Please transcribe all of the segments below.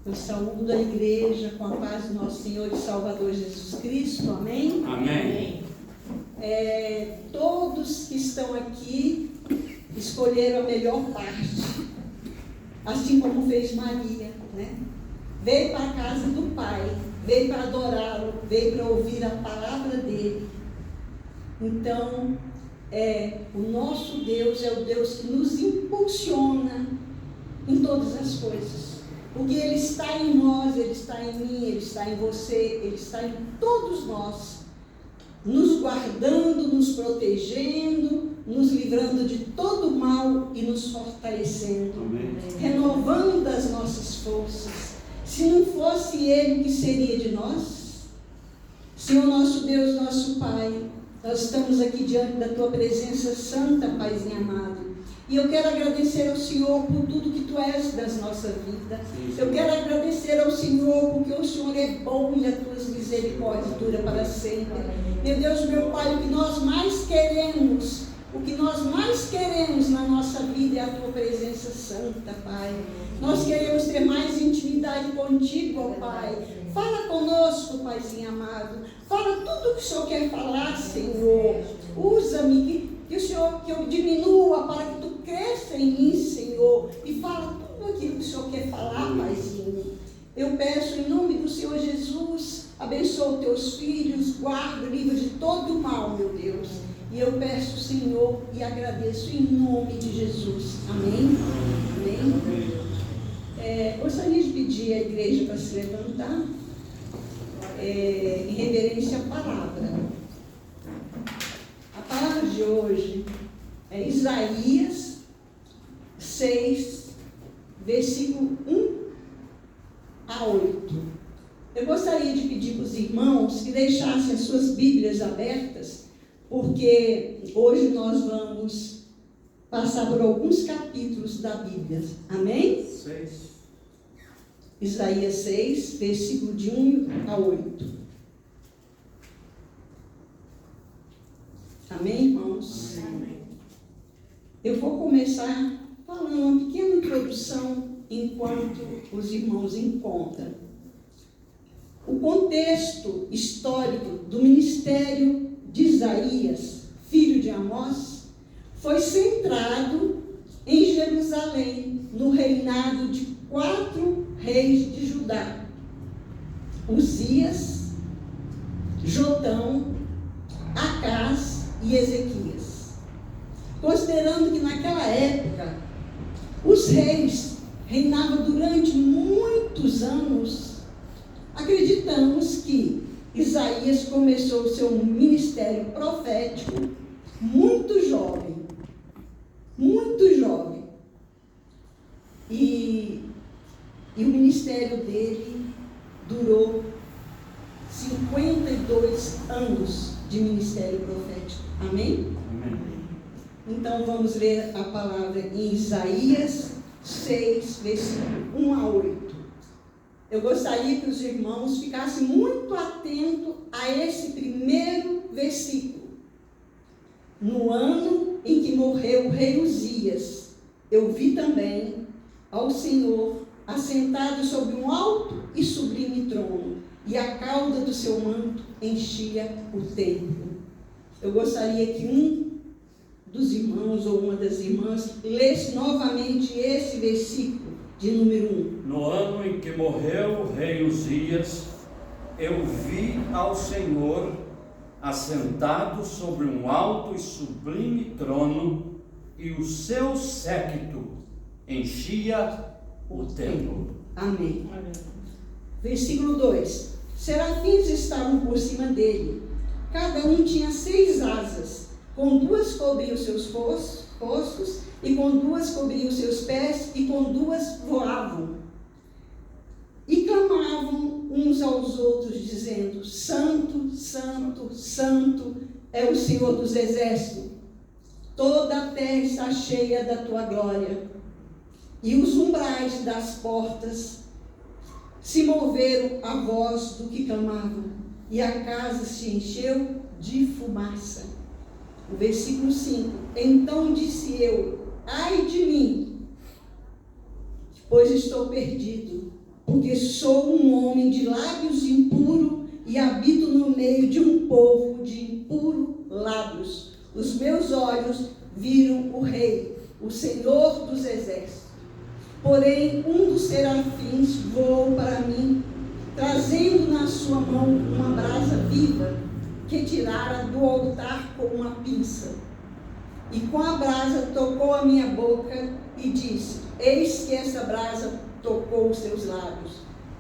Eu saúdo a igreja com a paz do nosso Senhor e Salvador Jesus Cristo. Amém? Amém. Todos que estão aqui escolheram a melhor parte, assim como fez Maria, né? Veio para a casa do Pai, veio para adorá-lo, veio para ouvir a palavra dele. Então, o nosso Deus é o Deus que nos impulsiona em todas as coisas. Porque Ele está em nós, Ele está em mim, Ele está em você, Ele está em todos nós, nos guardando, nos protegendo, nos livrando de todo mal e nos fortalecendo, Amém. renovando as nossas forças. Se não fosse Ele, o que seria de nós? Senhor nosso Deus, nosso Pai, nós estamos aqui diante da Tua presença santa, Paizinho amado. E eu quero agradecer ao Senhor por tudo que Tu és das nossas vidas. Eu quero agradecer ao Senhor porque o Senhor é bom e as Tuas misericórdias duram para sempre. Meu Deus, meu Pai, o que nós mais queremos na nossa vida é a Tua presença santa, Pai. Nós queremos ter mais intimidade contigo, ó Pai. Fala conosco, Paizinho amado. Fala tudo o que o Senhor quer falar, Senhor. Usa-me, que eu diminua para que Tu cresça em mim, Senhor. E fala tudo aquilo que o Senhor quer falar, Paizinho. Eu peço em nome do Senhor Jesus, abençoa os Teus filhos, guarda, livra de todo mal, meu Deus. E eu peço, Senhor, e agradeço em nome de Jesus. Amém? Amém. Gostaria de pedir à igreja para se levantar em reverência à palavra. A palavra de hoje é Isaías 6, versículo 1 a 8. Eu gostaria de pedir para os irmãos que deixassem as suas Bíblias abertas, porque hoje nós vamos passar por alguns capítulos da Bíblia. Amém? 6. Isaías 6, versículo de 1 a 8. Amém, irmãos? Amém. Eu vou começar falando uma pequena introdução enquanto os irmãos encontram. O contexto histórico do ministério de Isaías, filho de Amós, foi centrado em Jerusalém, no reinado de 4 reis de Judá: Uzias, Jotão, Acás e Ezequias. Considerando que naquela época os reis reinavam durante muitos anos, acreditamos que Isaías começou o seu ministério profético muito jovem. Muito jovem. E o ministério dele durou 52 anos de ministério profético. Amém? Amém. Então vamos ler a palavra em Isaías 6, versículo 1 a 8. Eu gostaria que os irmãos ficassem muito atentos a esse primeiro versículo. No ano em que morreu o rei Uzias, eu vi também ao Senhor assentado sobre um alto e sublime trono, e a cauda do seu manto enchia o templo. Eu gostaria que um dos irmãos ou uma das irmãs lesse novamente esse versículo de número 1. No ano em que morreu o rei Uzias, eu vi ao Senhor assentado sobre um alto e sublime trono, e o seu séquito enchia o templo. Amém. Versículo 2. Serafins estavam por cima dele. Cada um tinha 6 asas. Com 2 cobriam seus rostos, e com 2 cobriam seus pés, e com 2 voavam. E clamavam uns aos outros, dizendo: Santo, Santo, Santo é o Senhor dos exércitos. Toda a terra está cheia da tua glória. E os umbrais das portas se moveram à voz do que clamavam, e a casa se encheu de fumaça. O versículo 5. Então disse eu: ai de mim, pois estou perdido, porque sou um homem de lábios impuros e habito no meio de um povo de impuros lábios. Os meus olhos viram o Rei, o Senhor dos Exércitos. Porém, um dos serafins voou para mim, trazendo na sua mão uma brasa viva, que tirara do altar com uma pinça. E com a brasa tocou a minha boca e disse: eis que essa brasa tocou os seus lábios.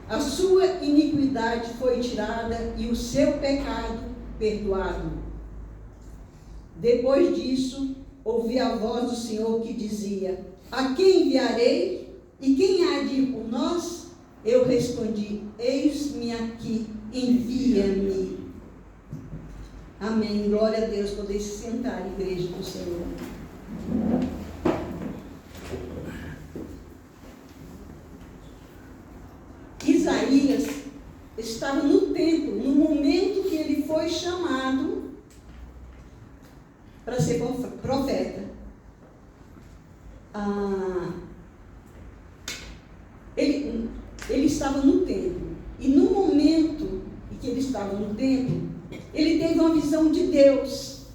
A sua iniquidade foi tirada e o seu pecado perdoado. Depois disso, ouvi a voz do Senhor que dizia: a quem enviarei? E quem há de ir por nós? Eu respondi: eis-me aqui, envia-me. Amém. Glória a Deus. Poder se sentar, igreja do Senhor. Isaías estava no templo, no momento que ele foi chamado para ser profeta. Ele estava no templo. E no momento em que ele estava no templo, ele teve uma visão de Deus.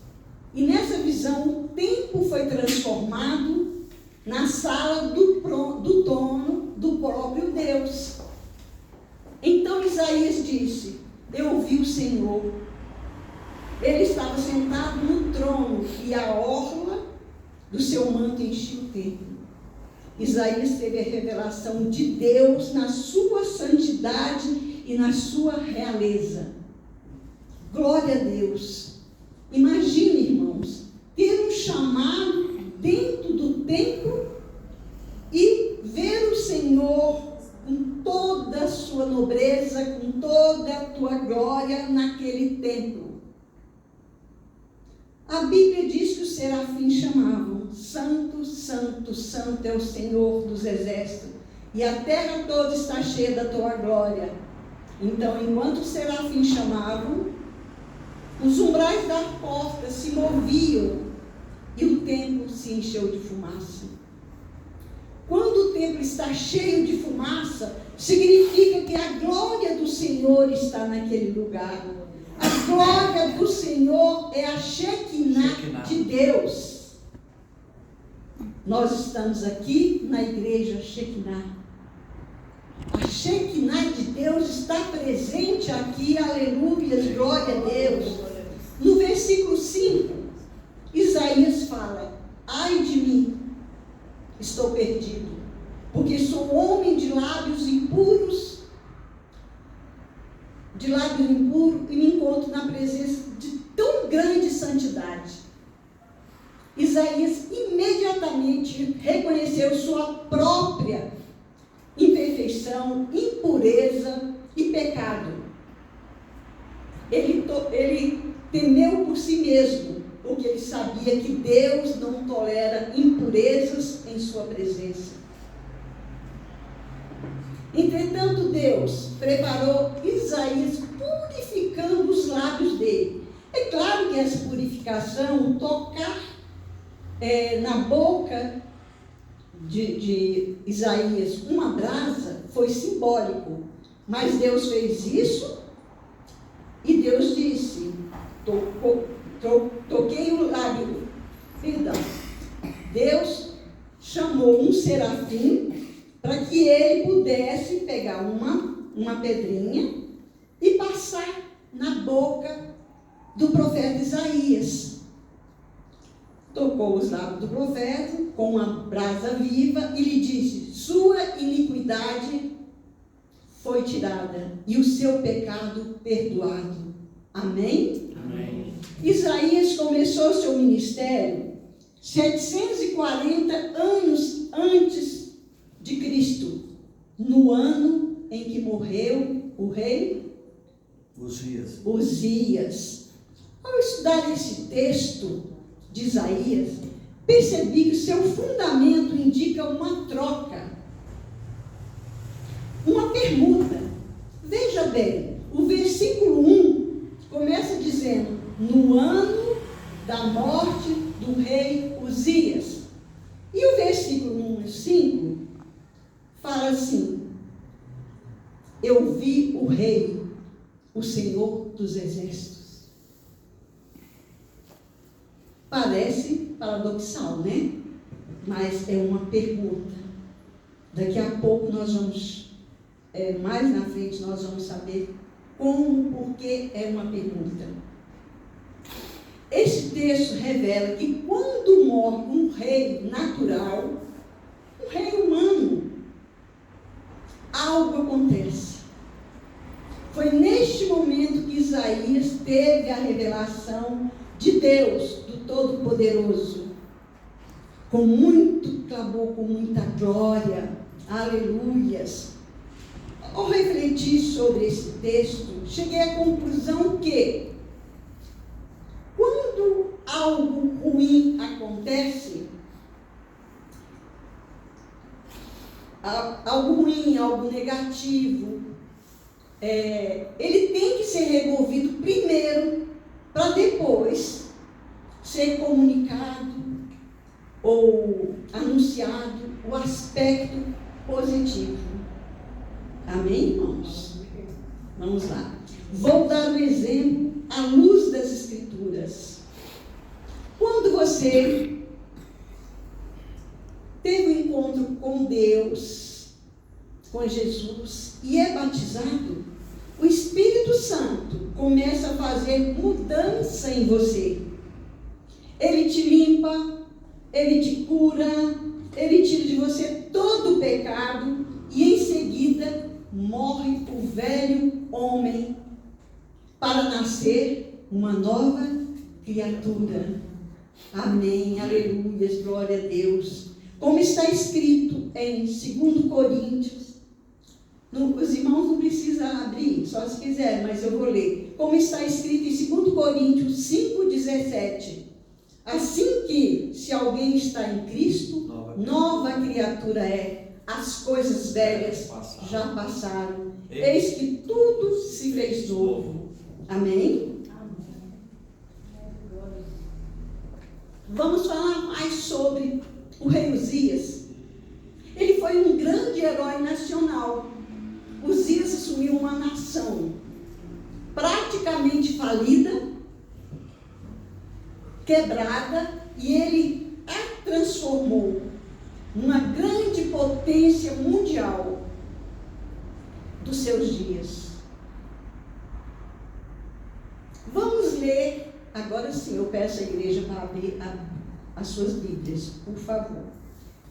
E nessa visão, o templo foi transformado na sala do trono do próprio Deus. Então Isaías disse: eu ouvi o Senhor. Ele estava sentado no trono e a orla do seu manto enchia o templo. Isaías teve a revelação de Deus na sua santidade e na sua realeza. Glória a Deus. Imagine, irmãos, ter um chamado dentro do templo e ver o Senhor com toda a sua nobreza, com toda a tua glória naquele templo. A Bíblia diz que os serafins chamavam: Santo, Santo, Santo é o Senhor dos Exércitos, e a terra toda está cheia da tua glória. Então, enquanto os serafins chamavam, os umbrais da porta se moviam e o templo se encheu de fumaça. Quando o templo está cheio de fumaça, significa que a glória do Senhor está naquele lugar. A glória do Senhor é a Shekinah de Deus. Nós estamos aqui na igreja Shekinah. A Shekinah de Deus está presente aqui, aleluia, glória a Deus. No versículo 5, Isaías fala: ai de mim, estou perdido, porque sou homem de lábios impuros, e me encontro na presença de tão grande santidade. Isaías imediatamente reconheceu sua própria imperfeição, impureza e pecado. Ele temeu por si mesmo, porque ele sabia que Deus não tolera impurezas em sua presença. Entretanto, Deus preparou Isaías, purificando os lábios dele. É claro que essa purificação, tocar na boca de Isaías uma brasa, foi simbólico. Mas Deus fez isso e Deus disse: toquei o lábio. Perdão. Deus chamou um serafim para que ele pudesse pegar uma pedrinha e passar na boca do profeta Isaías. Tocou os lábios do profeta com uma brasa viva e lhe disse: sua iniquidade foi tirada e o seu pecado perdoado. Amém? Amém. Isaías começou seu ministério 740 anos antes de Cristo, no ano em que morreu o rei Uzias. Ao estudar esse texto de Isaías, percebi que seu fundamento indica uma troca, uma permuta. Veja bem, o versículo 1 começa dizendo: no ano da morte do rei Uzias. E o versículo número 5 fala assim: eu vi o Rei, o Senhor dos Exércitos. Parece paradoxal, né? Mas é uma pergunta. Daqui a pouco nós vamos, mais na frente, nós vamos saber como, porque é uma pergunta. Este texto revela que quando morre um rei natural, um rei humano, algo acontece. Foi neste momento que Isaías teve a revelação de Deus, do Todo-Poderoso, com muito clamor, com muita glória, aleluias. Ao refletir sobre esse texto, cheguei à conclusão que, quando algo ruim acontece, algo ruim, algo negativo, ele tem que ser removido primeiro, para depois ser comunicado ou anunciado o aspecto positivo. Amém, irmãos? Vamos lá. Vou dar um exemplo à luz das Escrituras. Quando você teve um encontro com Deus, com Jesus, e é batizado, o Espírito Santo começa a fazer mudança em você. Ele te limpa, ele te cura, ele tira de você todo o pecado e em seguida morre o velho homem para nascer uma nova criatura. Amém, aleluia, glória a Deus. Como está escrito em 2 Coríntios, os irmãos não precisam abrir, só se quiser, mas eu vou ler. Como está escrito em 2 Coríntios 5,17. Assim que, se alguém está em Cristo, nova criatura é. As coisas velhas já passaram. Eis que tudo se fez novo. Amém? Vamos falar mais sobre o rei Uzias. Ele foi um grande herói nacional. Uzias assumiu uma nação praticamente falida, quebrada, e ele a transformou numa grande potência mundial dos seus dias. Vamos ler, agora sim, eu peço à igreja para abrir as suas Bíblias, por favor.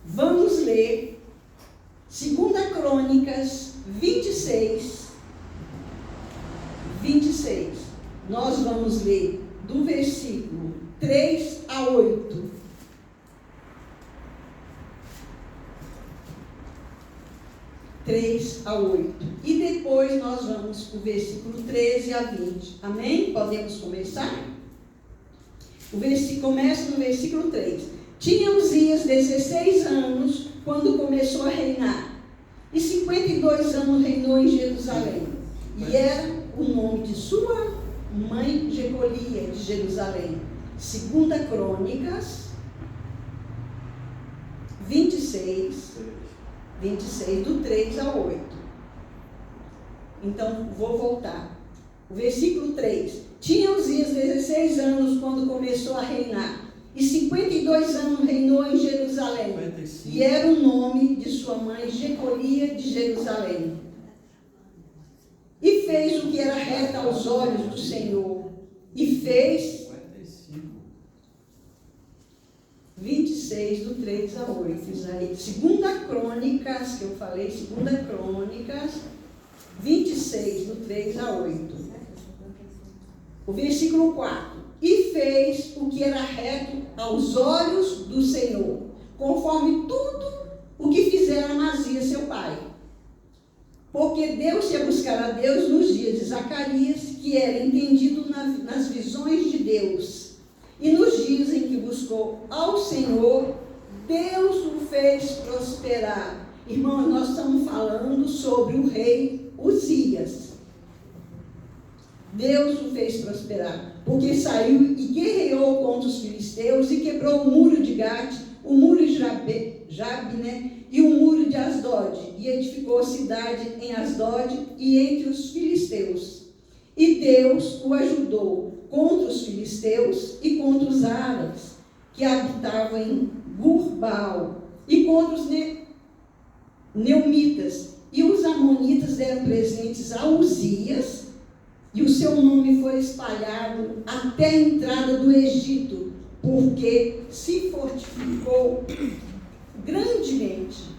Vamos ler 2 Crônicas 26. Nós vamos ler do versículo 3 a 8. E depois nós vamos para o versículo 13 a 20. Amém? Podemos começar? Começa no versículo 3. Tinha Uzias 16 anos quando começou a reinar, e 52 anos reinou em Jerusalém. E era o nome de sua mãe Jecolia, de Jerusalém. 2 Crônicas 26, do 3 a 8. Então, vou voltar. O versículo 3. Tinha Uzias 16 anos quando começou a reinar, e 52 anos reinou em Jerusalém. 55. E era o nome de sua mãe Jecolia, de Jerusalém. E fez o que era reto aos olhos do Senhor. E fez 26, do 3 a 8. 2 Crônicas, que eu falei, 2 Crônicas 26, do 3 a 8. O versículo 4. E fez o que era reto aos olhos do Senhor, conforme tudo o que fizera Amazias seu pai. Porque Deus ia buscar a Deus nos dias de Zacarias, que era entendido nas visões de Deus. E nos dias em que buscou ao Senhor, Deus o fez prosperar. Irmãos, nós estamos falando sobre o rei Uzias. Deus o fez prosperar, porque saiu e guerreou contra os filisteus e quebrou o muro de Gate, o muro de Jabne e o muro de Asdod, e e edificou a cidade em Asdod e entre os filisteus. E Deus o ajudou contra os filisteus e contra os árabes, que habitavam em Gur-baal, e contra os neumitas. E os amonitas deram presentes a Uzias, e o seu nome foi espalhado até a entrada do Egito, porque se fortificou grandemente.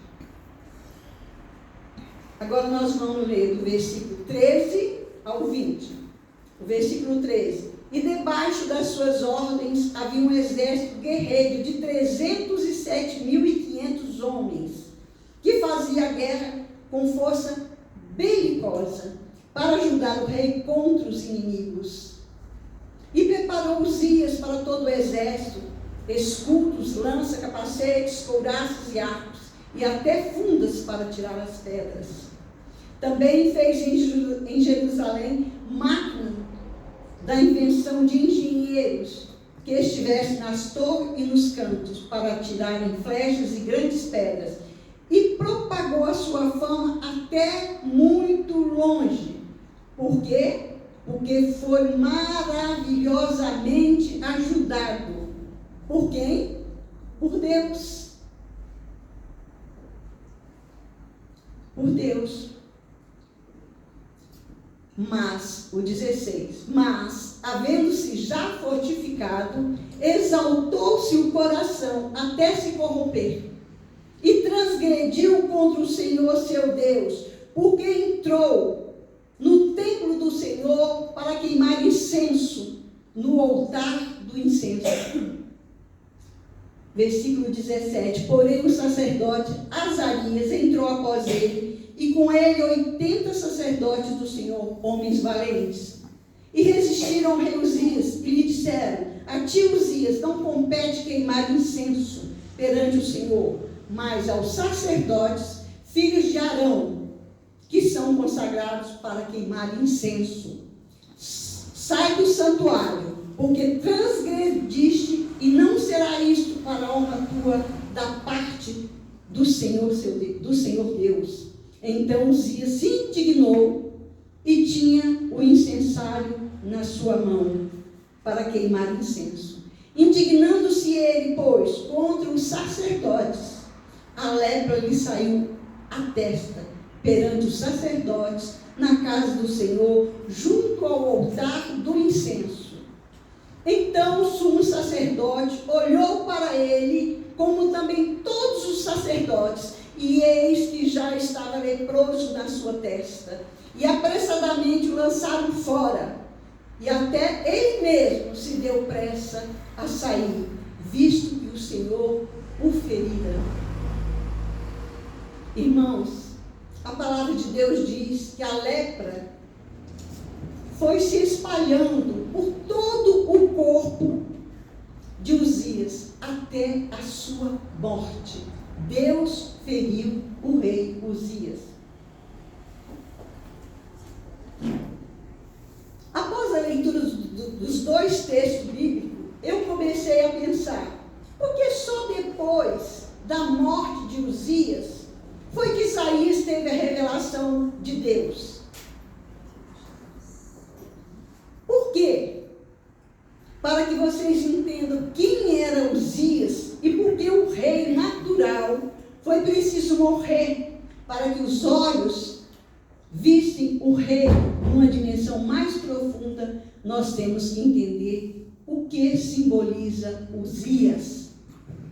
Agora nós vamos ler do versículo 13 ao 20. O versículo 13. E debaixo das suas ordens havia um exército guerreiro de 307.500 homens, que fazia guerra com força belicosa, para ajudar o rei contra os inimigos. E preparou Uzias para todo o exército, escudos, lança, capacetes, couraças e arcos, e até fundas para tirar as pedras. Também fez em Jerusalém máquina da invenção de engenheiros, que estivessem nas torres e nos cantos, para atirarem flechas e grandes pedras, e propagou a sua fama até muito longe. Por quê? Porque foi maravilhosamente ajudado. Por quem? Por Deus. Por Deus. Mas, o 16, mas, havendo-se já fortificado, exaltou-se o coração até se corromper, e transgrediu contra o Senhor seu Deus, porque entrou no templo do Senhor para queimar incenso no altar do incenso. Versículo 17. Porém o sacerdote Azarias entrou após ele, e com ele 80 sacerdotes do Senhor, homens valentes. E resistiram ao rei Uzias, e lhe disseram: a ti, Uzias, não compete queimar incenso perante o Senhor, mas aos sacerdotes, filhos de Arão, que são consagrados para queimar incenso. Sai do santuário, porque transgrediste, e não será isto para a honra tua da parte do Senhor Deus. Então Uzias se indignou e tinha o incensário na sua mão para queimar incenso. Indignando-se ele, pois, contra os sacerdotes, a lepra lhe saiu à testa perante os sacerdotes na casa do Senhor, junto ao altar do incenso. Então o sumo sacerdote olhou para ele, como também todos os sacerdotes, e eis que já estava leproso na sua testa, e apressadamente o lançaram fora, e até ele mesmo se deu pressa a sair, visto que o Senhor o ferira. Irmãos, a palavra de Deus diz que a lepra foi se espalhando por todo o corpo de Uzias até a sua morte. Deus feriu o rei Uzias. Após a leitura dos dois textos bíblicos, eu comecei a pensar: por que só depois da morte de Uzias foi que Isaías teve a revelação de Deus? Por quê? Para que vocês entendam quem era Uzias e por que o rei natural foi preciso morrer, para que os olhos vissem o rei numa dimensão mais profunda. Nós temos que entender o que simboliza Uzias.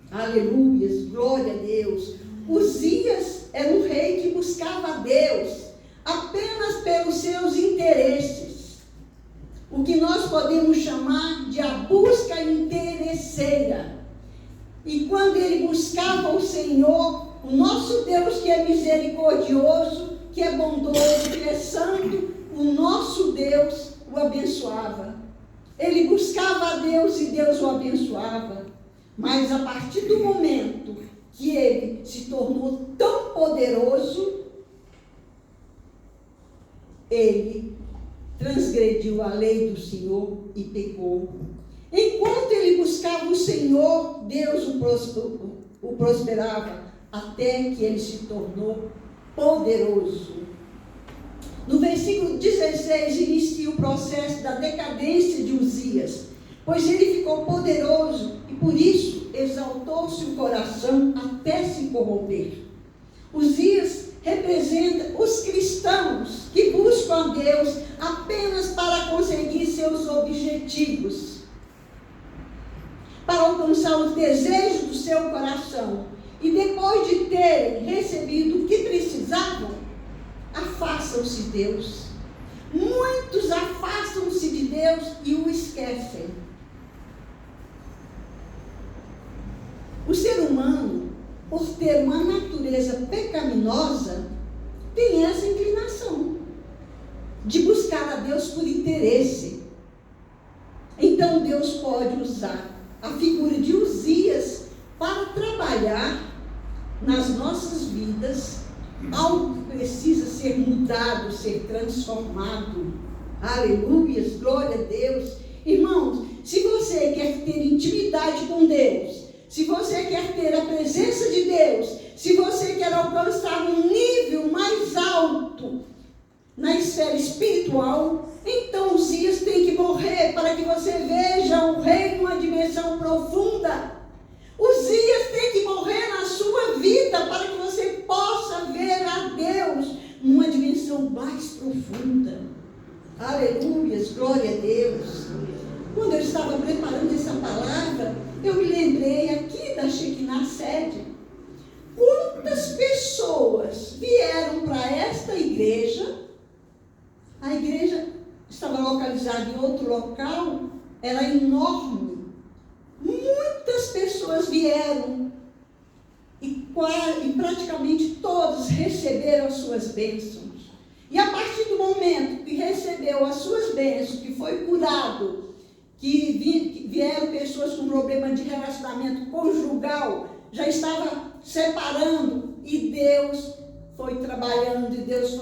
Aleluias, glória a Deus. Uzias era um rei que buscava a Deus apenas pelos seus interesses. O que nós podemos chamar de a busca interesseira. E quando ele buscava o Senhor, o nosso Deus, que é misericordioso, que é bondoso, que é santo, o nosso Deus o abençoava. Ele buscava a Deus e Deus o abençoava. Mas a partir do momento que ele se tornou tão poderoso, ele transgrediu a lei do Senhor e pecou. Enquanto ele buscava o Senhor, Deus o prosperava, até que ele se tornou poderoso. No versículo 16 inicia o processo da decadência de Uzias, pois ele ficou poderoso e por isso exaltou-se o coração até se corromper. Uzias representa os cristãos que buscam a Deus apenas para conseguir seus objetivos, para alcançar os desejos do seu coração. E depois de terem recebido o que precisavam, afastam-se de Deus. Muitos afastam-se de Deus e o esquecem. O ser humano, por ter uma natureza pecaminosa, tem essa inclinação de buscar a Deus por interesse. Então Deus pode usar a figura de Uzias para trabalhar nas nossas vidas algo que precisa ser mudado, ser transformado. Aleluias, glória a Deus. Irmãos, se você quer ter intimidade com Deus, se você quer ter a presença de Deus, se você quer alcançar um nível mais alto na esfera espiritual, então Uzias tem que morrer para que você veja o rei numa dimensão profunda. Uzias tem que morrer na sua vida para que você possa ver a Deus numa dimensão mais profunda. Aleluias, glória a Deus. Quando eu estava preparando essa palavra, eu me lembrei aqui da Shekinah sede. Quantas pessoas vieram para esta igreja? A igreja estava localizada em outro local, era enorme. Muitas pessoas vieram e praticamente todos receberam as suas bênçãos. E a partir do momento que recebeu as suas bênçãos, que foi curado, que vieram pessoas com problema de relacionamento conjugal, já estava separando, e Deus foi trabalhando, e Deus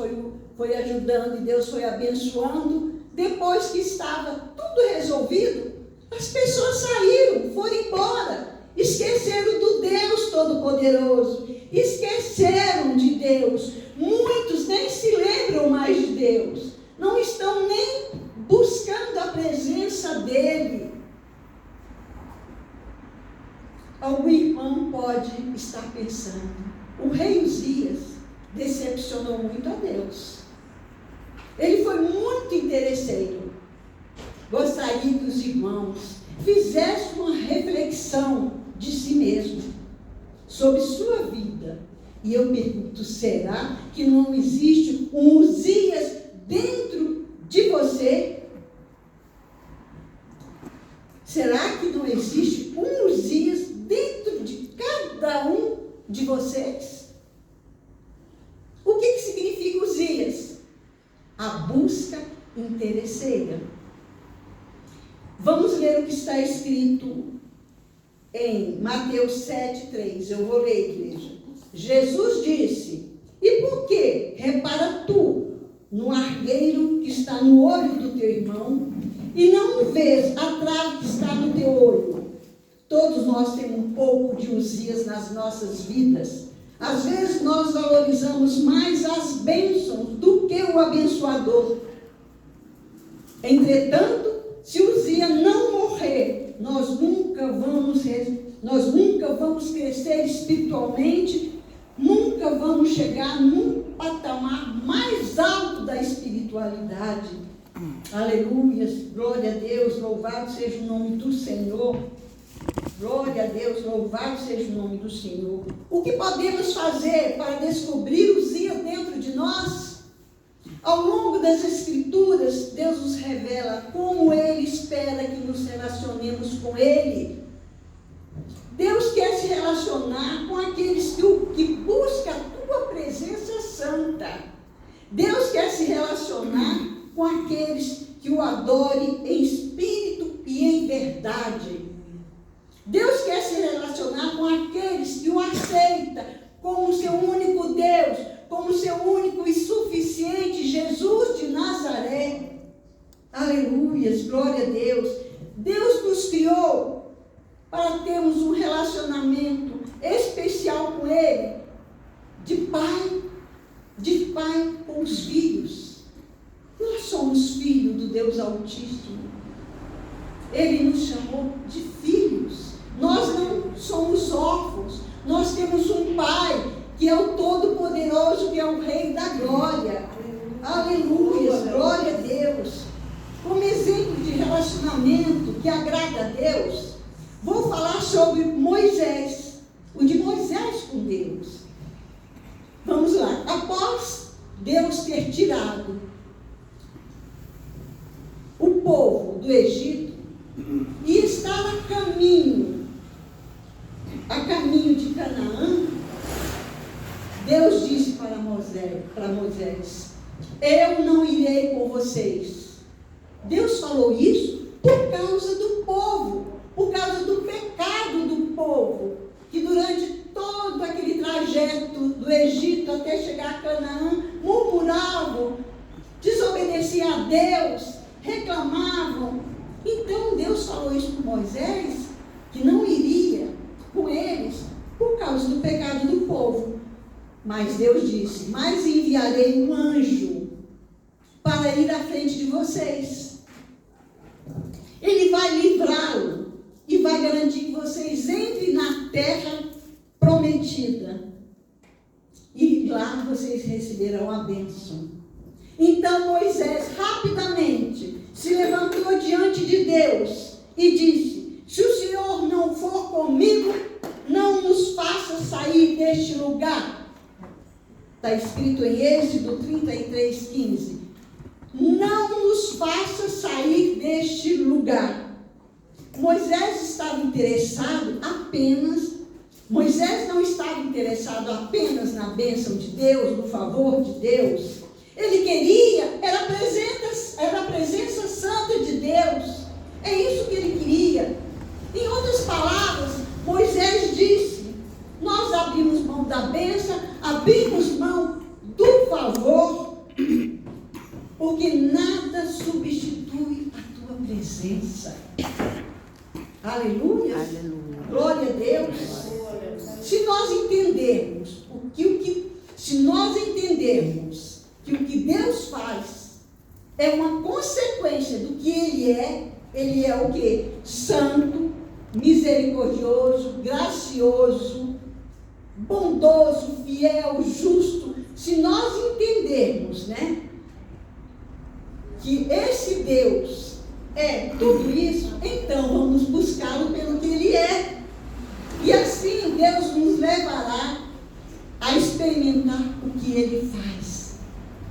foi ajudando, e Deus foi abençoando. Depois que estava tudo resolvido, as pessoas saíram, foram embora, esqueceram do Deus Todo-Poderoso, esqueceram de Deus. Muitos nem se lembram mais de Deus, não estão nem buscando a presença dEle. Algum irmão pode estar pensando, o rei Uzias decepcionou muito a Deus. Ele foi muito interesseiro. Gostaria que os irmãos fizessem uma reflexão de si mesmo, sobre sua vida. E eu pergunto, será que não existe um Uzias dentro de você? Será que não existe um Uzias dentro de cada um de vocês? O que significa Uzias? A busca interesseira. Vamos ler o que está escrito em Mateus 7:3. Eu vou ler, igreja. Jesus disse: e por que repara tu no argueiro que está no olho do teu irmão e não vês a trave que está no teu olho? Todos nós temos um pouco de Uzias nas nossas vidas. Às vezes nós valorizamos mais as bênçãos do que o abençoador. Entretanto, se Uzias não morrer, nós nunca vamos crescer espiritualmente, nunca vamos chegar num patamar mais alto da espiritualidade. Aleluia, glória a Deus, louvado seja o nome do Senhor. Glória a Deus, louvado seja o nome do Senhor. O que podemos fazer para descobrir Uzias dentro de nós? Ao longo das Escrituras, Deus nos revela como Ele espera que nos relacionemos com Ele. Deus quer se relacionar com aqueles que buscam a tua presença santa. Deus quer se relacionar com aqueles que o adorem em espírito e em verdade. Deus quer se relacionar com aqueles que o aceitam como seu único Deus, como seu único e suficiente Jesus de Nazaré. Aleluias, glória a Deus. Deus nos criou para termos um relacionamento especial com Ele, de pai com os filhos. Nós somos filhos do Deus Altíssimo. Ele nos chamou de filhos. Nós não somos órfãos. Nós temos um Pai que é o Todo-Poderoso, que é o Rei da Glória. Aleluia, glória a Deus. Como exemplo de relacionamento que agrada a Deus, vou falar sobre Moisés, o de Moisés com Deus. Vamos lá. Após Deus ter tirado o povo do Egito e estar a caminho de Canaã, Deus disse para Moisés: eu não irei com vocês. Deus falou isso por causa do povo, por causa do pecado do povo, que durante todo aquele trajeto do Egito até chegar a Canaã, murmuravam, desobedeciam a Deus, reclamavam. Então Deus falou isso para Moisés, que não iria com eles por causa do pecado do povo. Mas Deus disse: mas enviarei um anjo para ir à frente de vocês. Ele vai livrá-lo e vai garantir que vocês entrem na terra prometida. E lá vocês receberão a bênção. Então Moisés rapidamente se levantou diante de Deus e disse: se o Senhor não for comigo, não nos faça sair deste lugar. Está escrito em Êxodo 33:15. Não nos faça sair deste lugar. Moisés não estava interessado apenas na bênção de Deus, no favor de Deus. Ele queria, era a presença santa de Deus. É isso que ele queria. Em outras palavras, Moisés disse: nós abrimos mão da bênção, abrimos mão do favor, porque nada substitui a tua presença. Aleluia. Aleluia. Glória a Deus. Se nós entendermos que o que Deus faz é uma consequência do que Ele é o quê? Santo, misericordioso, gracioso, bondoso, fiel, justo. Se nós entendermos, que esse Deus é tudo isso, então vamos buscá-lo pelo que Ele é. E assim Deus nos levará a experimentar o que Ele faz.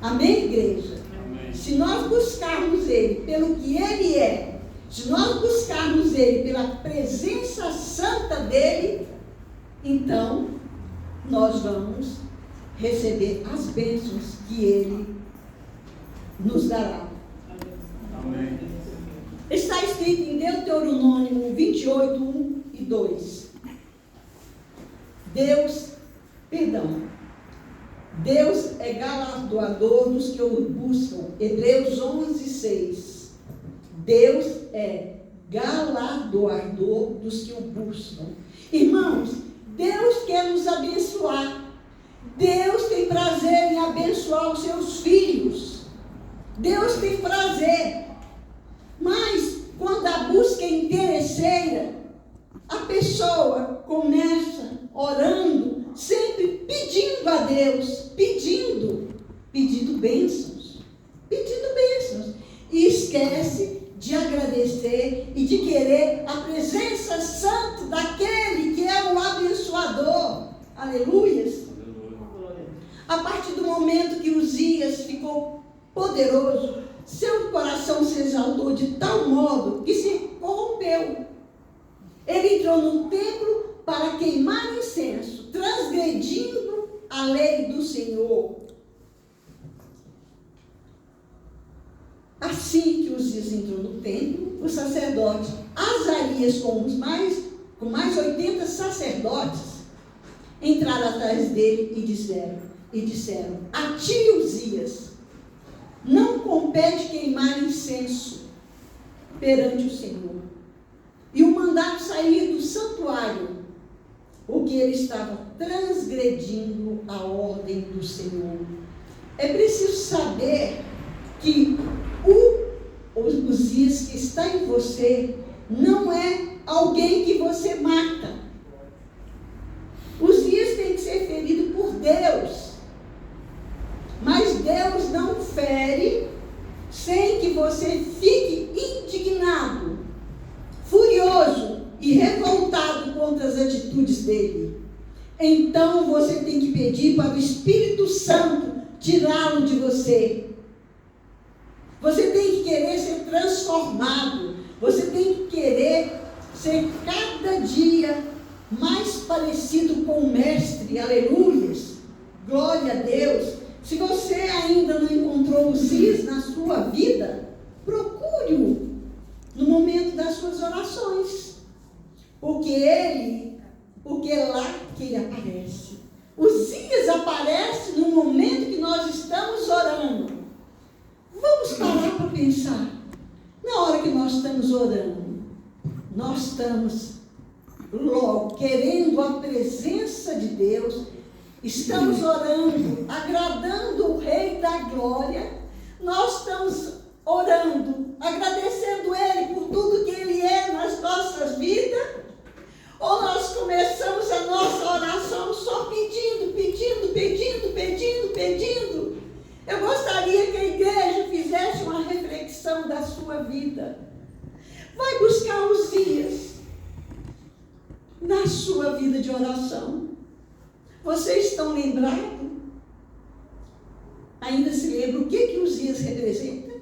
Amém, igreja? Amém. Se nós buscarmos Ele pelo que Ele é, se nós buscarmos Ele pela presença santa dEle, então nós vamos receber as bênçãos que Ele nos dará. Amém. Está escrito em Deuteronômio 28, 1 e 2. Deus é galardoador dos que o buscam. Hebreus 11, 6. Deus é galardoador dos que o buscam. Irmãos, Deus quer nos abençoar. Deus tem prazer em abençoar os seus filhos. Deus tem prazer. Mas, quando a busca é interesseira, a pessoa começa orando, sempre pedindo a Deus, pedindo bênçãos, e esquece de agradecer e de querer a presença santa daquele que é o abençoador. Aleluias. A partir do momento que Uzias ficou poderoso, seu coração se exaltou de tal modo que se corrompeu. Ele entrou no templo para queimar incenso, transgredindo a lei do Senhor. Assim que Uzias entrou no templo, o sacerdote Azarias, com mais 80 sacerdotes, entraram atrás dele e disseram: a ti, Uzias, não compete queimar incenso perante o Senhor. E o mandaram sair do santuário, porque ele estava transgredindo a ordem do Senhor. É preciso saber que o Uzias que está em você não é alguém que você mata. Uzias tem que ser ferido por Deus. Mas Deus não fere sem que você fique indignado, furioso e revoltado contra as atitudes dele. Então você tem que pedir para o Espírito Santo tirá-lo de você. Você tem que querer ser transformado. Você tem que querer ser cada dia mais parecido com o Mestre. Aleluias. Glória a Deus. Se você ainda não encontrou Uzias na sua vida, procure-o no momento das suas orações. Porque é lá que ele aparece. Uzias aparece no momento que nós estamos orando. Vamos parar para pensar. Na hora que nós estamos orando, nós estamos logo querendo a presença de Deus. Estamos orando, agradando o Rei da Glória. Nós estamos orando, agradecendo Ele por tudo que Ele é nas nossas vidas. Ou nós começamos a nossa oração só pedindo. Eu gostaria que a igreja fizesse uma reflexão da sua vida. Vai buscar Uzias na sua vida de oração. Vocês estão lembrados? Ainda se lembra o que Uzias representa?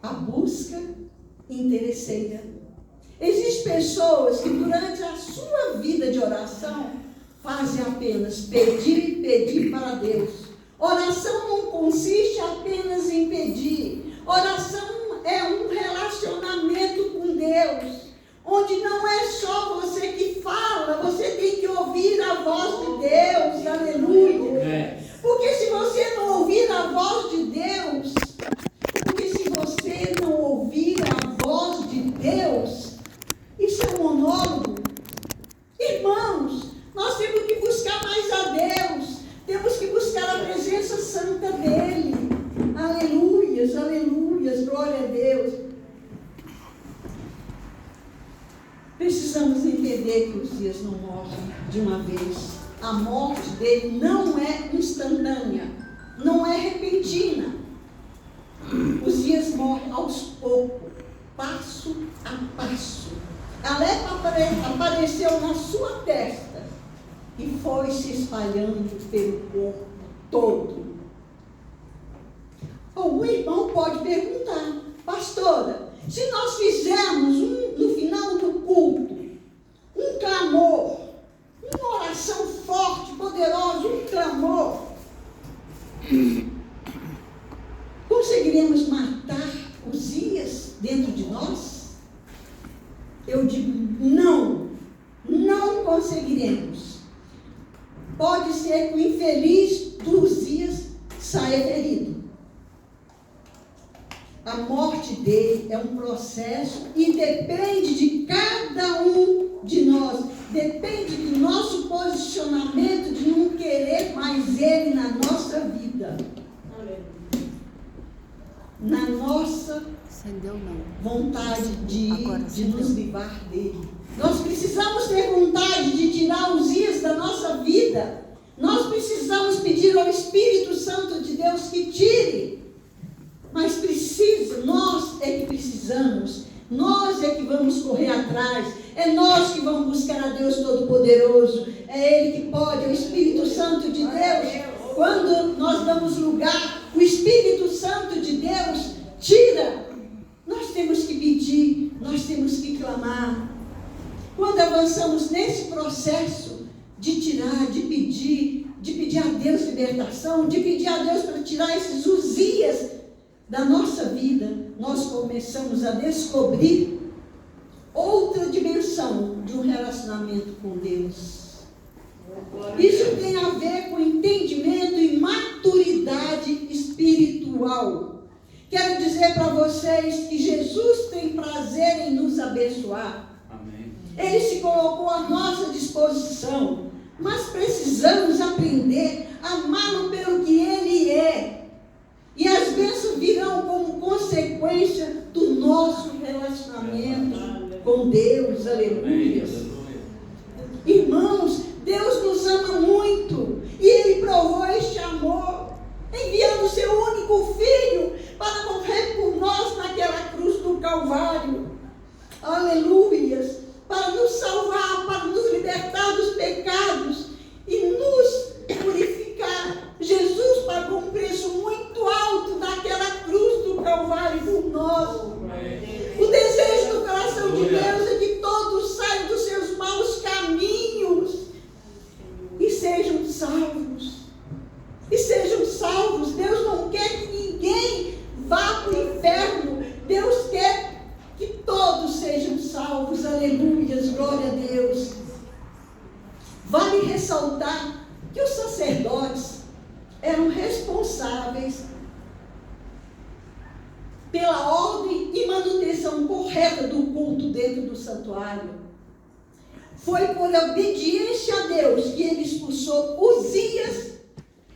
A busca interesseira. Existem pessoas que durante a sua vida de oração fazem apenas pedir para Deus. Oração não consiste apenas em pedir. Oração é um relacionamento com Deus, onde não é só você que fala, você tem que ouvir a voz de Deus. Aleluia. Porque se você não ouvir a voz de Deus, isso é um monólogo. Irmãos, nós temos que buscar mais a Deus. Temos que buscar a presença santa dEle. Aleluias, glória a Deus. Precisamos entender que Uzias não morre de uma vez. A morte dele não é instantânea, não é repentina. Uzias morre aos poucos, passo a passo. A lepra apareceu na sua testa e foi se espalhando pelo corpo todo. Algum irmão pode perguntar: pastora, se nós fizermos no final do culto um clamor, uma oração forte, poderosa, um clamor, conseguiremos matar Uzias dentro de nós? Eu digo não conseguiremos. Pode ser que o infeliz do Uzias saia ferido. A morte dele é um processo e depende de cada um de nós. Depende do nosso posicionamento de não querer mais ele na nossa vida. Na nossa vontade de nos livrar dele. Nós precisamos ter vontade de tirar Uzias da nossa vida. Nós precisamos pedir ao Espírito Santo de Deus que tire. Mas nós é que precisamos. Nós é que vamos correr atrás. É nós que vamos buscar a Deus Todo-Poderoso. É Ele que pode, é o Espírito Santo de Deus. Quando nós damos lugar, o Espírito Santo de Deus tira. Nós temos que pedir, nós temos que clamar. Quando avançamos nesse processo de tirar, de pedir a Deus libertação, de pedir a Deus para tirar esses Uzias da nossa vida, nós começamos a descobrir outra dimensão de um relacionamento com Deus. Isso tem a ver com entendimento e maturidade espiritual. Quero dizer para vocês que Jesus tem prazer em nos abençoar. Amém. Ele se colocou à nossa disposição, mas precisamos aprender a amá-lo pelo que Ele responsáveis pela ordem e manutenção correta do culto dentro do santuário. Foi por obediência a Deus que ele expulsou Uzias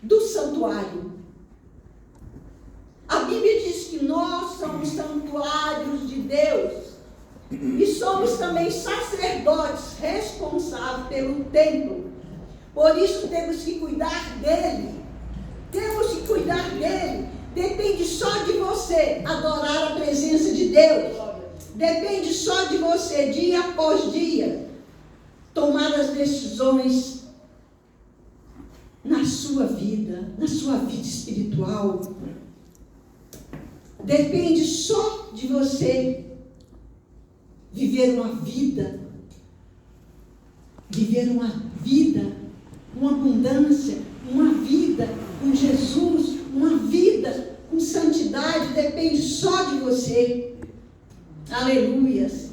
do santuário. A Bíblia diz que nós somos santuários de Deus e somos também sacerdotes responsáveis pelo templo. Por isso temos que cuidar dele. Temos que cuidar dele. Depende só de você adorar a presença de Deus. Depende só de você, dia após dia, tomar as decisões na sua vida espiritual. Depende só de você viver uma vida, com abundância, uma vida com Jesus, uma vida com santidade. Depende só de você. Aleluias.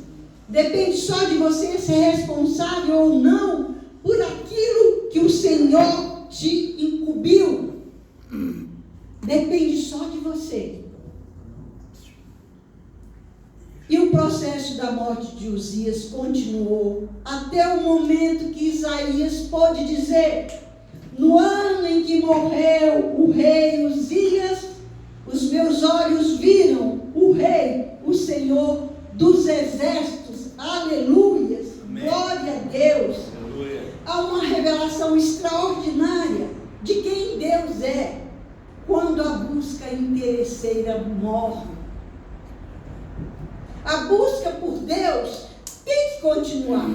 Depende só de você ser responsável ou não por aquilo que o Senhor te incumbiu. Depende só de você. E o processo da morte de Uzias continuou até o momento que Isaías pôde dizer: no ano em que morreu o rei Uzias, os meus olhos viram o rei, o Senhor dos exércitos. Aleluias. Amém. Glória a Deus. Aleluia. Há uma revelação extraordinária de quem Deus é quando a busca interesseira morre. A busca por Deus tem que continuar.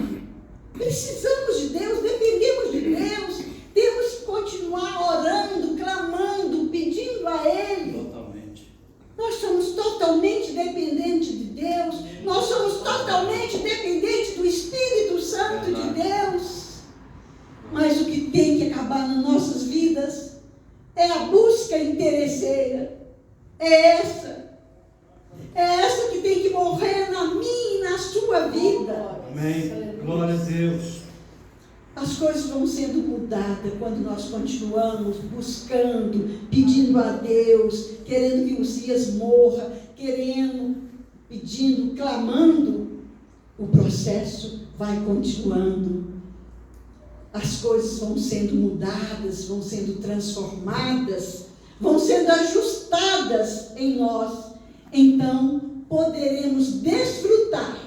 Precisamos de Deus, dependemos de Deus. Temos que continuar orando, clamando, pedindo a Ele. Totalmente. Nós somos totalmente dependentes de Deus. Nós somos totalmente dependentes do Espírito Santo de Deus. Mas o que tem que acabar nas nossas vidas é a busca interesseira. É essa que tem que morrer na minha e na sua vida. Amém. Glória a Deus. As coisas vão sendo mudadas quando nós continuamos buscando, pedindo a Deus, querendo que Uzias morra, pedindo, clamando. O processo vai continuando. As coisas vão sendo mudadas, vão sendo transformadas, vão sendo ajustadas em nós. Então, poderemos desfrutar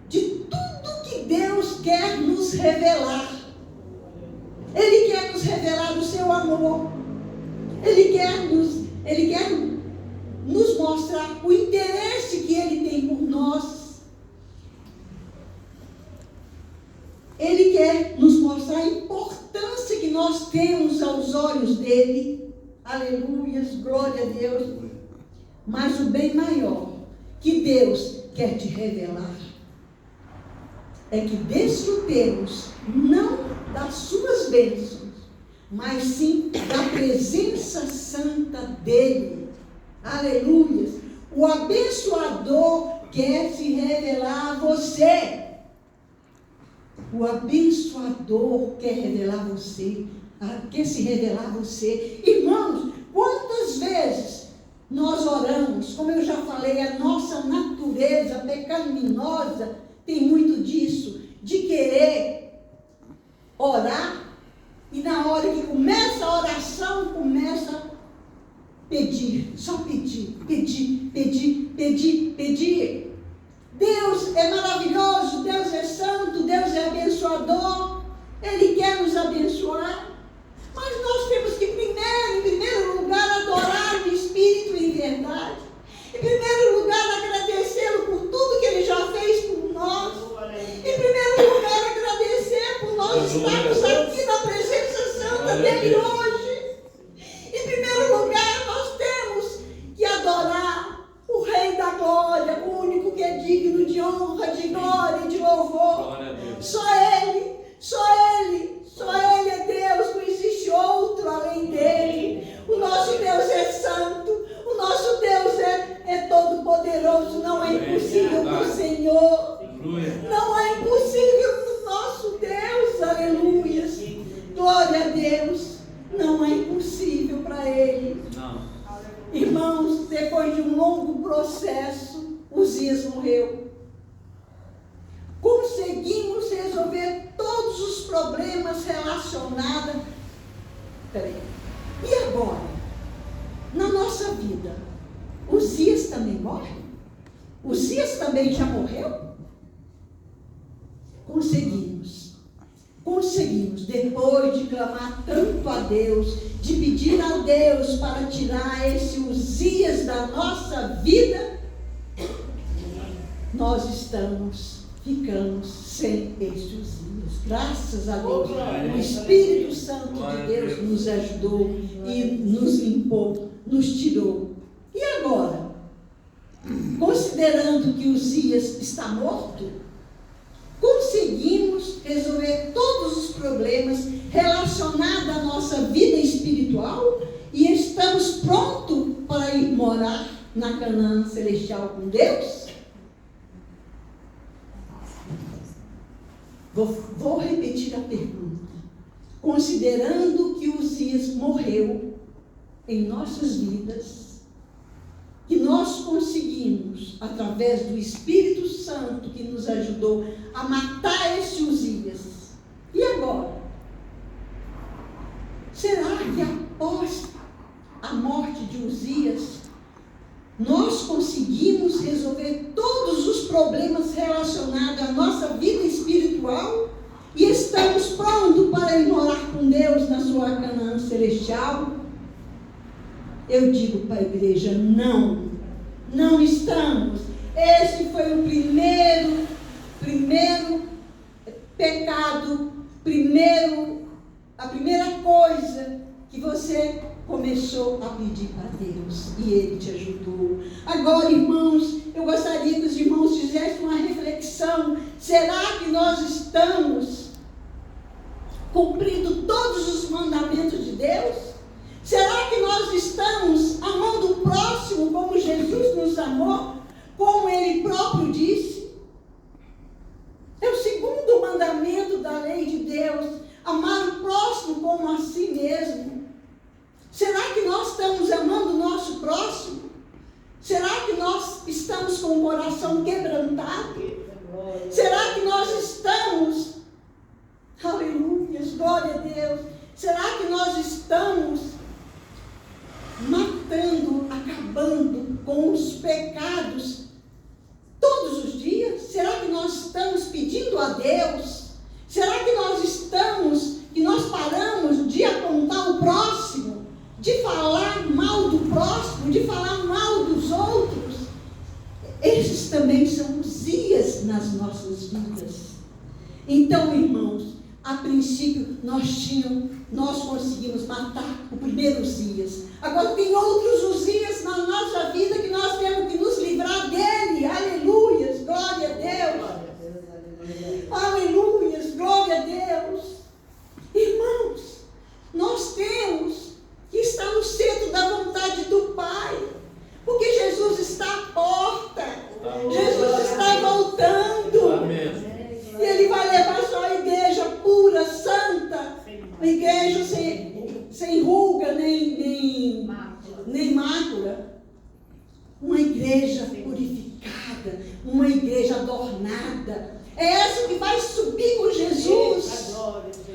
de tudo que Deus quer nos revelar. Ele quer nos revelar o seu amor. Ele quer nos mostrar o interesse que Ele tem por nós. Ele quer nos mostrar a importância que nós temos aos olhos dEle. Aleluias, glória a Deus. Mas o bem maior que Deus quer te revelar é que desfrutemos não das suas bênçãos, mas sim da presença santa dEle. Aleluia. O abençoador quer se revelar a você. O abençoador quer revelar você, quer se revelar a você. Irmãos, quantas vezes nós oramos, como eu já falei, a nossa natureza pecaminosa tem muito disso, de querer orar, e na hora que começa a oração, começa a pedir, só pedir. Deus é maravilhoso, Deus é santo, Deus é abençoador, Ele quer nos abençoar, mas nós temos que em primeiro lugar, adorar o Espírito em verdade. Em primeiro lugar, agradecê-lo por tudo que Ele já fez por nós. Em primeiro lugar, agradecer por nós estarmos aqui na presença santa dEle hoje. Em primeiro lugar, nós temos que adorar o Rei da Glória, o único que é digno de honra, de glória e de louvor. Só Ele é Deus, não existe outro. depois de um longo processo, Uzias morreu. Conseguimos resolver todos os problemas relacionados. E agora? Na nossa vida, Uzias também morre? Uzias também já morreu? Conseguimos, depois de clamar tanto a Deus, de pedir a Deus para tirar esse Uzias da nossa vida, nós ficamos sem esse Uzias. Graças a Deus, o Espírito Santo de Deus nos ajudou e nos limpou, nos tirou. E agora, considerando que Uzias está morto, conseguimos resolver todos os problemas relacionados à nossa vida espiritual e estamos prontos para ir morar na Canaã celestial com Deus? Vou repetir a pergunta. Considerando que Uzias morreu em nossas vidas, que nós conseguimos, através do Espírito Santo que nos ajudou a matar esse Uzias. E agora? Será que após a morte de Uzias, nós conseguimos resolver todos os problemas relacionados à nossa vida espiritual e estamos prontos para ir morar com Deus na sua Canaã celestial? Eu digo para a igreja, não estamos. Esse foi o primeiro pecado, a primeira coisa que você começou a pedir para Deus e Ele te ajudou. Agora, irmãos, eu gostaria que os irmãos fizessem uma reflexão. Será que nós estamos cumprindo todos os mandamentos de Deus? Será que nós estamos amando o próximo como Jesus nos amou? Como Ele próprio disse? É o segundo mandamento da lei de Deus, amar o próximo como a si mesmo. Será que nós estamos amando o nosso próximo? Será que nós estamos com o coração quebrantado? Será que nós estamos, aleluia, glória a Deus, será que nós estamos matando, acabando com os pecados todos os dias? Será que nós estamos pedindo a Deus? Será que nós paramos de apontar o próximo, de falar mal do próximo, de falar mal dos outros? Esses também são Uzias nas nossas vidas. Então, irmãos, a princípio nós conseguimos matar o primeiro Uzias. Agora tem outros Uzias na nossa vida que nós temos que nos livrar dele. Aleluias, glória a Deus. Aleluias, glória a Deus. Irmãos, nós temos que estar no centro da vontade do Pai, porque Jesus está à porta. Jesus está voltando. Amém. E Ele vai levar só a igreja pura, santa, a igreja sem ruga, nem mácula. Uma igreja purificada, uma igreja adornada. É essa que vai subir com Jesus.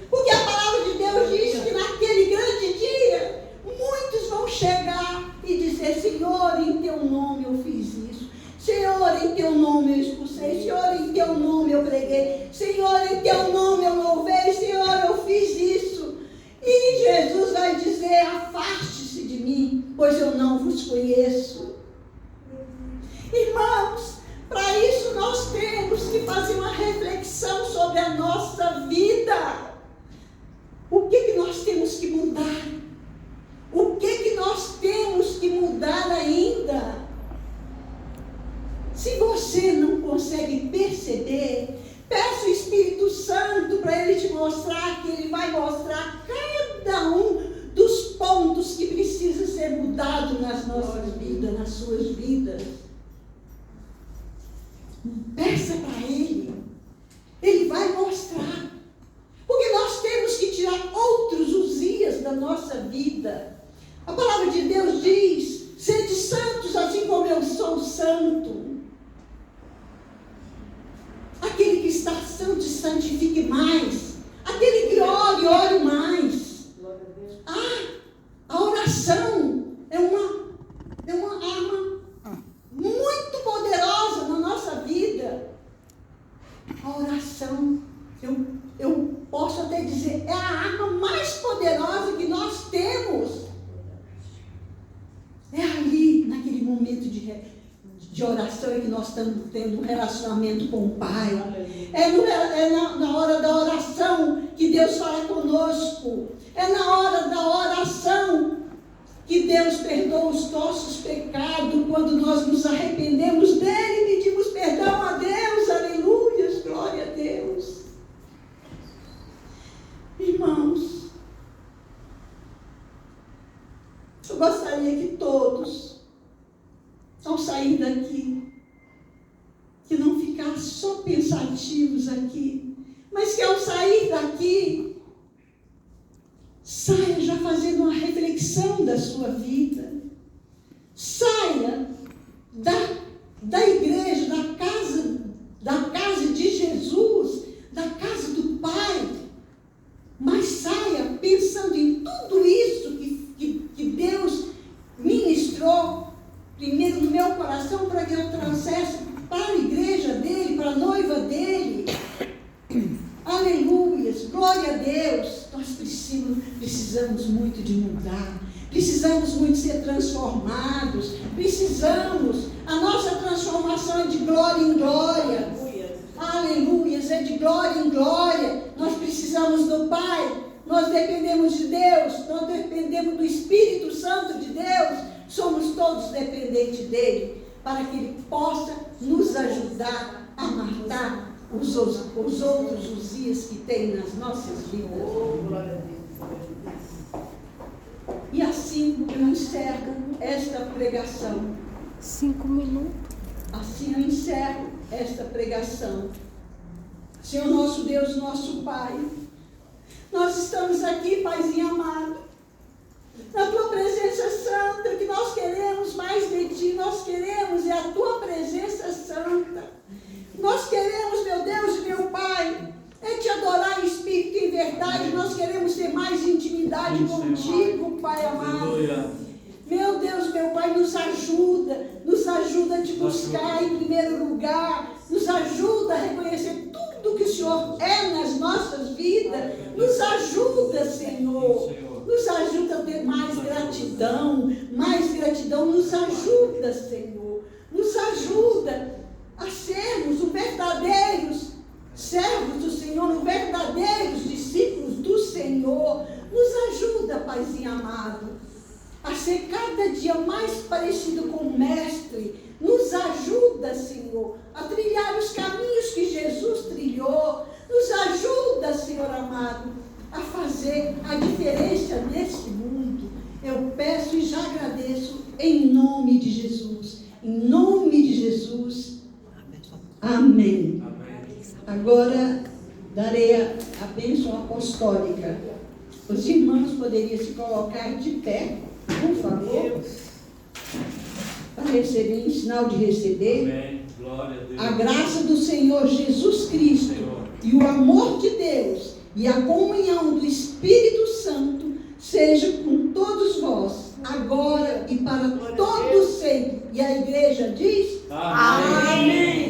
Porque a palavra de Deus diz que naquele grande dia, muitos vão chegar e dizer: Senhor, em teu nome eu fiz isso. Senhor, em teu nome eu expulsei. Senhor, em teu nome eu preguei. Senhor, em teu nome eu louvei. Senhor, eu fiz isso. E Jesus vai dizer: afaste-se de mim, pois eu não vos conheço. Irmãos, para isso nós temos que fazer uma reflexão sobre a nossa vida. O que nós temos que mudar? O que nós temos que mudar ainda? Se você não consegue perceber, peça o Espírito Santo para Ele te mostrar, que Ele vai mostrar cada um dos pontos que precisa ser mudado nas nossas vidas, nas suas vidas. Peça para Ele. Ele vai mostrar. Porque nós temos que tirar outros Uzias da nossa vida. A palavra de Deus diz: sede santos santo. Aquele que está santo se santifique mais. Aquele que ore mais. A oração é uma arma muito poderosa na nossa vida. A oração, eu posso até dizer, é a arma mais poderosa que nós temos. É ali, naquele momento de oração, em que nós estamos tendo um relacionamento com o Pai. É na hora da oração que Deus fala conosco. É na hora da oração que Deus perdoa os nossos pecados, quando nós nos arrependemos dele e pedimos perdão a Deus. Aleluia, glória a Deus. Irmãos, eu gostaria que todos, ao sair daqui, que não ficassem só pensativos aqui, mas que ao sair daqui, saia já fazendo uma reflexão da sua vida. Saia da igreja, da casa de Jesus, da casa do Pai, mas saia pensando em tudo isso que Deus ministrou primeiro no meu coração, para que eu trouxesse para a igreja dele, para a noiva dele. Aleluias, glória a Deus. Nós precisamos muito de mudar, precisamos muito ser transformados, a nossa transformação é de glória em glória. Aleluias, é de glória em glória. Nós precisamos do Pai, nós dependemos de Deus, nós dependemos do Espírito Santo de Deus, somos todos dependentes dele, para que ele possa nos ajudar a matar os outros Uzias que tem nas nossas vidas. E assim eu encerro esta pregação. 5 minutos. Assim eu encerro esta pregação. Senhor nosso Deus, nosso Pai, nós estamos aqui, Paizinho amado, na Tua presença santa, que nós queremos mais de Ti, nós queremos é a Tua presença santa. Nós queremos, meu Deus e meu Pai, é Te adorar em espírito e em verdade. Nós queremos ter mais intimidade contigo, Pai amado. Meu Deus, meu Pai, nos ajuda a Te buscar em primeiro lugar, nos ajuda a reconhecer tudo que o Senhor é nas nossas vidas, nos ajuda, Senhor, nos ajuda a ter mais gratidão, nos ajuda, Senhor, nos ajuda a sermos os verdadeiros servos do Senhor, os verdadeiros discípulos do Senhor. Nos ajuda, Paizinho amado, a ser cada dia mais parecido com o Mestre. Nos ajuda, Senhor, a trilhar os caminhos que Jesus trilhou. Nos ajuda, Senhor amado, a fazer a diferença nesse mundo. Eu peço e já agradeço em nome de Jesus. Em nome de Jesus. Amém. Agora darei a bênção apostólica. Os irmãos poderiam se colocar de pé, por favor, para receber, em sinal de receber. Amém. Glória a Deus. A graça do Senhor Jesus Cristo e o amor de Deus e a comunhão do Espírito Santo seja com todos vós, agora e para todos sempre. E a igreja diz: Amém. Amém.